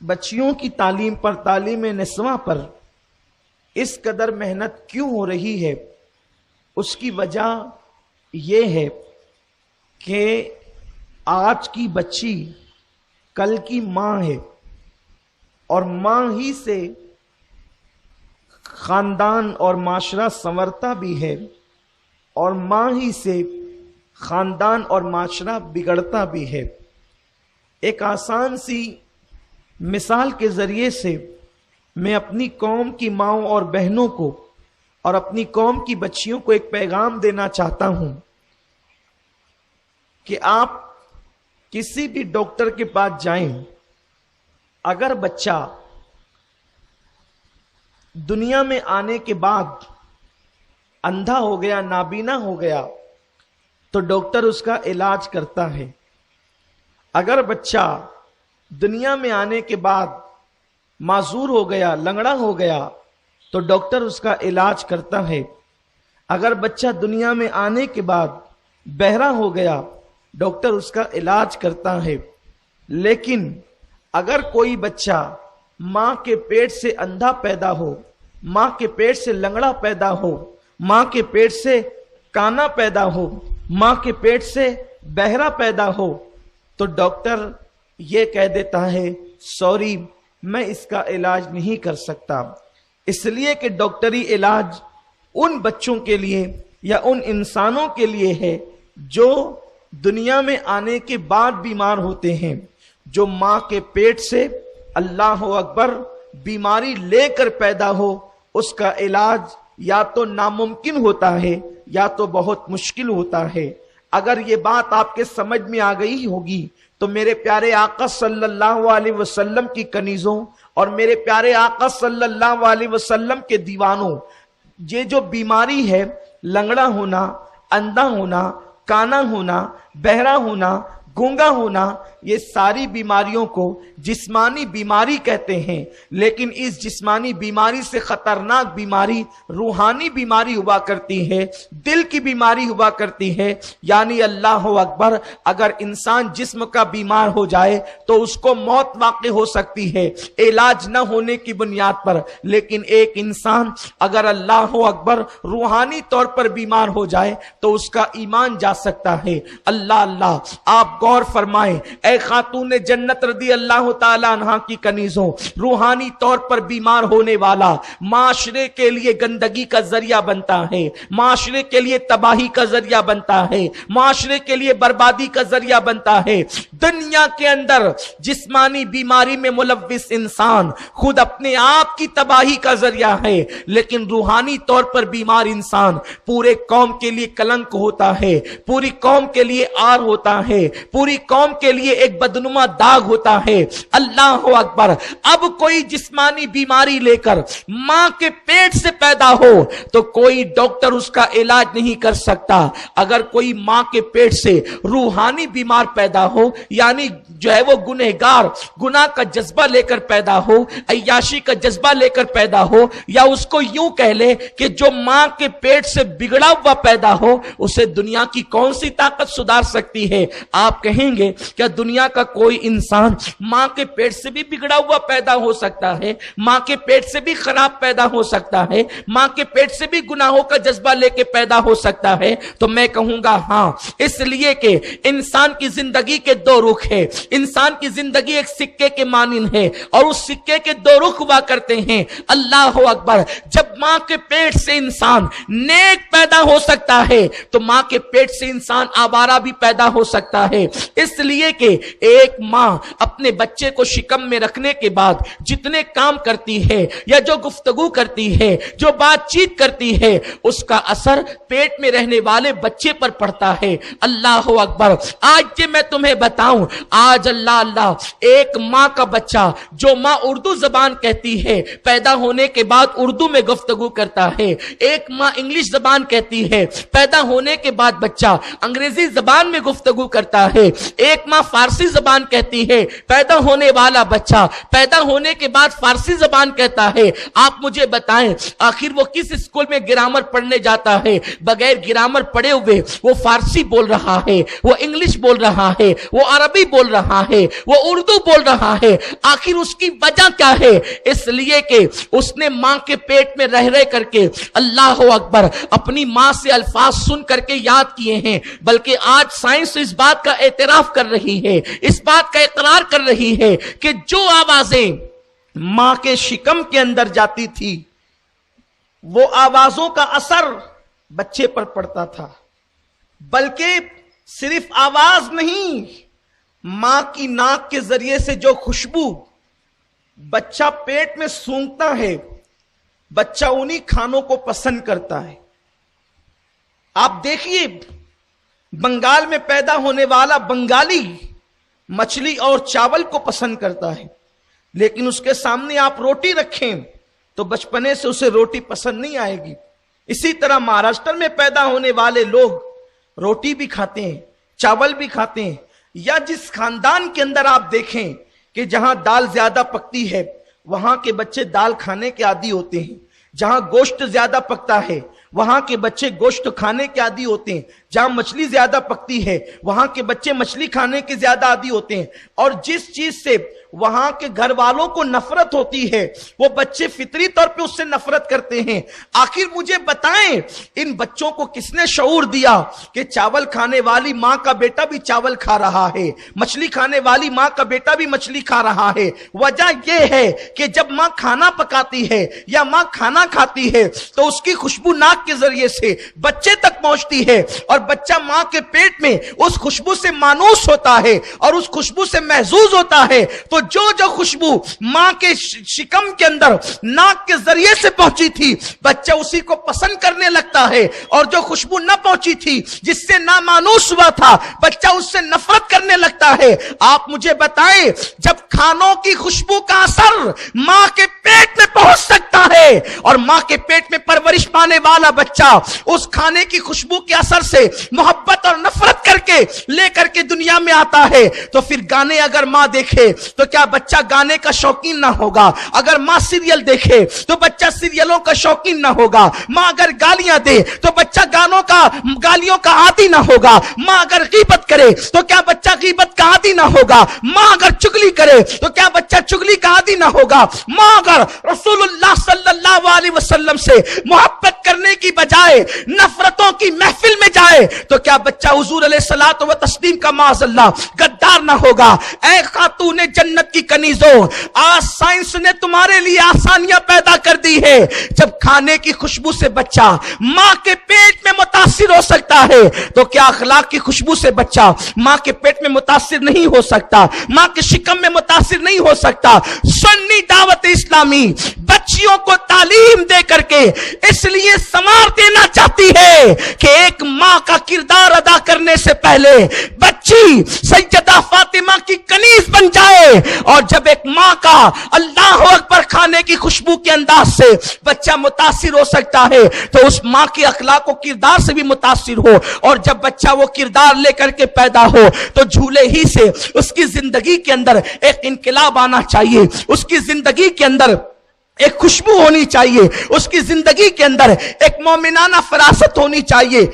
بچیوں کی تعلیم پر، تعلیم نسواں پر اس قدر محنت کیوں ہو رہی ہے؟ اس کی وجہ یہ ہے کہ آج کی بچی کل کی ماں ہے، اور ماں ہی سے خاندان اور معاشرہ سنورتا بھی ہے، اور ماں ہی سے خاندان اور معاشرہ بگڑتا بھی ہے۔ ایک آسان سی مثال کے ذریعے سے میں اپنی قوم کی ماؤں اور بہنوں کو اور اپنی قوم کی بچیوں کو ایک پیغام دینا چاہتا ہوں کہ آپ کسی بھی ڈاکٹر کے پاس جائیں، اگر بچہ دنیا میں آنے کے بعد اندھا ہو گیا، نابینا ہو گیا، تو ڈاکٹر اس کا علاج کرتا ہے۔ اگر بچہ دنیا میں آنے کے بعد معذور ہو گیا، لنگڑا ہو گیا، تو ڈاکٹر اس کا علاج کرتا ہے۔ اگر بچہ دنیا میں آنے کے بعد بہرا ہو گیا، ڈاکٹر اس کا علاج کرتا ہے۔ لیکن اگر کوئی بچہ ماں کے پیٹ سے اندھا پیدا ہو، ماں کے پیٹ سے لنگڑا پیدا ہو، ماں کے پیٹ سے کانا پیدا ہو، ماں کے پیٹ سے بہرا پیدا ہو، تو ڈاکٹر یہ کہہ دیتا ہے سوری، میں اس کا علاج نہیں کر سکتا، اس لیے کہ ڈاکٹری علاج ان بچوں کے لیے یا ان انسانوں کے لیے ہے جو دنیا میں آنے کے بعد بیمار ہوتے ہیں۔ جو ماں کے پیٹ سے اللہ اکبر بیماری لے کر پیدا ہو، اس کا علاج یا تو ناممکن ہوتا ہے یا تو بہت مشکل ہوتا ہے۔ اگر یہ بات آپ کے سمجھ میں آ گئی ہوگی تو میرے پیارے آقا صلی اللہ علیہ وسلم کی کنیزوں اور میرے پیارے آقا صلی اللہ علیہ وسلم کے دیوانوں، یہ جو بیماری ہے، لنگڑا ہونا، اندھا ہونا، کانا ہونا، بہرا ہونا، گونگا ہونا، یہ ساری بیماریوں کو جسمانی بیماری کہتے ہیں۔ لیکن اس جسمانی بیماری سے خطرناک بیماری روحانی بیماری ہوا کرتی ہے، دل کی بیماری ہوا کرتی ہے۔ یعنی اللہ اکبر، اگر انسان جسم کا بیمار ہو جائے تو اس کو موت واقع ہو سکتی ہے علاج نہ ہونے کی بنیاد پر، لیکن ایک انسان اگر اللہ اکبر روحانی طور پر بیمار ہو جائے تو اس کا ایمان جا سکتا ہے۔ اللہ اللہ، آپ غور فرمائیں، اے خاتون جنت رضی اللہ تعالی عنہ کی کنیزوں، روحانی طور پر بیمار ہونے والا معاشرے کے لیے گندگی کا ذریعہ بنتا ہے، معاشرے کے لیے تباہی کا ذریعہ بنتا ہے، معاشرے کے لیے بربادی کا ذریعہ بنتا ہے۔ دنیا کے اندر جسمانی بیماری میں ملوث انسان خود اپنے آپ کی تباہی کا ذریعہ ہے، لیکن روحانی طور پر بیمار انسان پورے قوم کے لیے کلنک ہوتا ہے، پوری قوم کے لیے آر ہوتا ہے، پوری قوم کے لیے ایک بدنما داغ ہوتا ہے۔ اللہ اکبر، اب کوئی جسمانی بیماری لے کر ماں کے پیٹ سے پیدا ہو تو کوئی ڈاکٹر اس کا علاج نہیں کر سکتا۔ اگر کوئی ماں کے پیٹ سے روحانی بیمار پیدا ہو، یعنی جو ہے وہ گنہگار، گناہ کا جذبہ لے کر پیدا ہو، عیاشی کا جذبہ لے کر پیدا ہو، یا اس کو یوں کہہ لے کہ جو ماں کے پیٹ سے بگڑا ہوا پیدا ہو، اسے دنیا کی کون سی طاقت سدھار سکتی ہے؟ آپ کہیں گے کیا دنیا کا کوئی انسان ماں کے پیٹ سے بھی بگڑا ہوا پیدا ہو سکتا ہے؟ ماں کے پیٹ سے بھی خراب پیدا ہو سکتا ہے؟ ماں کے پیٹ سے بھی گناہوں کا جذبہ لے کے پیدا ہو سکتا ہے؟ تو میں کہوں گا ہاں، اس لیے کہ انسان کی زندگی کے دو رخ ہے، انسان کی زندگی ایک سکے کے مانند ہے، اور اس سکے کے دو رخ ہوا کرتے ہیں۔ اللہ اکبر، جب ماں کے پیٹ سے انسان نیک پیدا ہو سکتا ہے تو ماں کے پیٹ سے انسان آوارہ بھی پیدا ہو سکتا ہے۔ اس لیے کہ ایک ماں اپنے بچے کو شکم میں رکھنے کے بعد جتنے کام کرتی ہے یا جو گفتگو کرتی ہے، جو بات چیت کرتی ہے، اس کا اثر پیٹ میں رہنے والے بچے پر پڑتا ہے۔ اللہ اکبر، آج یہ میں تمہیں بتاؤں، آج اللہ اللہ، ایک ماں کا بچہ جو ماں اردو زبان کہتی ہے، پیدا ہونے کے بعد اردو میں گفتگو کرتا ہے۔ ایک ماں انگلش زبان کہتی ہے، پیدا ہونے کے بعد بچہ انگریزی زبان میں گفتگو کرتا ہے۔ ایک ماں فارسی زبان کہتی ہے، پیدا ہونے والا بچہ پیدا ہونے کے بعد فارسی زبان کہتا ہے۔ آپ مجھے بتائیں آخر وہ کس اسکول میں گرامر پڑھنے جاتا ہے؟ بغیر گرامر پڑھے ہوئے وہ فارسی بول رہا ہے، وہ انگلش بول رہا ہے، وہ عربی بول رہا رہا ہے, وہ اردو بول رہا ہے. آخر اس کی وجہ کیا ہے؟ اس لیے کہ اس نے ماں کے پیٹ میں رہ کر کے اللہ اکبر اپنی ماں سے الفاظ سن کر کے یاد کیے ہیں. بلکہ آج سائنس اس بات کا اعتراف کر رہی ہے, اس بات کا اقرار کر رہی ہے کہ جو آوازیں ماں کے شکم کے اندر جاتی تھی وہ آوازوں کا اثر بچے پر پڑتا تھا. بلکہ صرف آواز نہیں, ماں کی ناک کے ذریعے سے جو خوشبو بچہ پیٹ میں سونگتا ہے, بچہ انہی کھانوں کو پسند کرتا ہے. آپ دیکھیے بنگال میں پیدا ہونے والا بنگالی مچھلی اور چاول کو پسند کرتا ہے, لیکن اس کے سامنے آپ روٹی رکھیں تو بچپنے سے اسے روٹی پسند نہیں آئے گی. اسی طرح مہاراشٹر میں پیدا ہونے والے لوگ روٹی بھی کھاتے ہیں, چاول بھی کھاتے ہیں. یا جس خاندان کے اندر آپ دیکھیں کہ جہاں دال زیادہ پکتی ہے وہاں کے بچے دال کھانے کے عادی ہوتے ہیں. جہاں گوشت زیادہ پکتا ہے وہاں کے بچے گوشت کھانے کے عادی ہوتے ہیں. جہاں مچھلی زیادہ پکتی ہے وہاں کے بچے مچھلی کھانے کے زیادہ عادی ہوتے ہیں. اور جس چیز سے وہاں کے گھر والوں کو نفرت ہوتی ہے وہ بچے فطری طور پہ اس سے نفرت کرتے ہیں. آخر مجھے بتائیں ان بچوں کو کس نے شعور دیا کہ چاول کھانے والی ماں کا بیٹا بھی چاول کھا رہا ہے, مچھلی کھانے والی ماں کا بیٹا بھی مچھلی کھا رہا ہے؟ وجہ یہ ہے کہ جب ماں کھانا پکاتی ہے یا ماں کھانا کھاتی ہے تو اس کی خوشبو ناک کے ذریعے سے بچے تک پہنچتی ہے, اور بچہ ماں کے پیٹ میں اس خوشبو سے مانوس ہوتا ہے اور اس خوشبو سے محظوظ ہوتا ہے. تو جو خوشبو ماں کے شکم کے اندر ناک کے ذریعے سے پہنچی تھی بچہ اسی کو پسند کرنے لگتا ہے, اور جو خوشبو نہ پہنچی تھی جس سے نہ مانوس ہوا تھا بچہ اس سے نفرت کرنے لگتا ہے. آپ مجھے بتائیں جب کھانوں کی خوشبو کا اثر ماں کے پیٹ میں پہنچ سکتا ہے اور ماں کے پیٹ میں پرورش پانے والا بچہ اس کھانے کی خوشبو کے اثر سے محبت اور نفرت کر کے لے کر کے دنیا میں آتا ہے, تو پھر گانے اگر ماں دیکھے تو کیا بچہ گانے کا شوقین نہ ہوگا؟ اگر ماں سیریل دیکھے تو بچہ سیریلوں کا شوقین نہ ہوگا؟ ماں اگر گالیاں دے تو بچہ گالیوں کا عادی نہ ہوگا؟ ماں اگر غیبت کرے تو کیا بچہ غیبت کا عادی نہ ہوگا؟ ماں اگر چگلی کرے تو کیا بچہ چگلی کا عادی نہ ہوگا؟ ماں اگر رسول اللہ صلی اللہ علیہ وسلم سے محبت کرنے کی بجائے نفرتوں کی محفل میں جائے تو کیا بچہ حضور علیہ الصلوۃ و تسلیم کا معاذ اللہ غدار نہ ہوگا؟ اے خاتون جنت کی کنیزوں, آج سائنس نے تمہارے لیے آسانیاں پیدا کر دی ہے. جب کھانے کی خوشبو سے بچہ ماں کے پیٹ میں متاثر ہو سکتا ہے تو کیا اخلاق کی خوشبو سے بچہ ماں کے پیٹ میں متاثر نہیں ہو سکتا؟ ماں کے شکم میں متاثر نہیں ہو سکتا؟ سنی دعوت اسلامی بچیوں کو تعلیم دے کر کے اس لیے سنوار دینا چاہتی ہے کہ ایک ماں کا کردار ادا کرنے سے پہلے بچی سیدہ فاطمہ کی کنیز بن جائے, اور جب ایک ماں کا اللہ اکبر کھانے کی خوشبو کے انداز سے بچہ متاثر ہو سکتا ہے تو اس ماں کے اخلاق و کردار سے بھی متاثر ہو, اور جب بچہ وہ کردار لے کر کے پیدا ہو تو جھولے ہی سے اس کی زندگی کے اندر ایک انقلاب آنا چاہیے, اس کی زندگی کے اندر ایک خوشبو ہونی چاہیے, اس کی زندگی کے اندر ایک مومنانہ فراست ہونی چاہیے.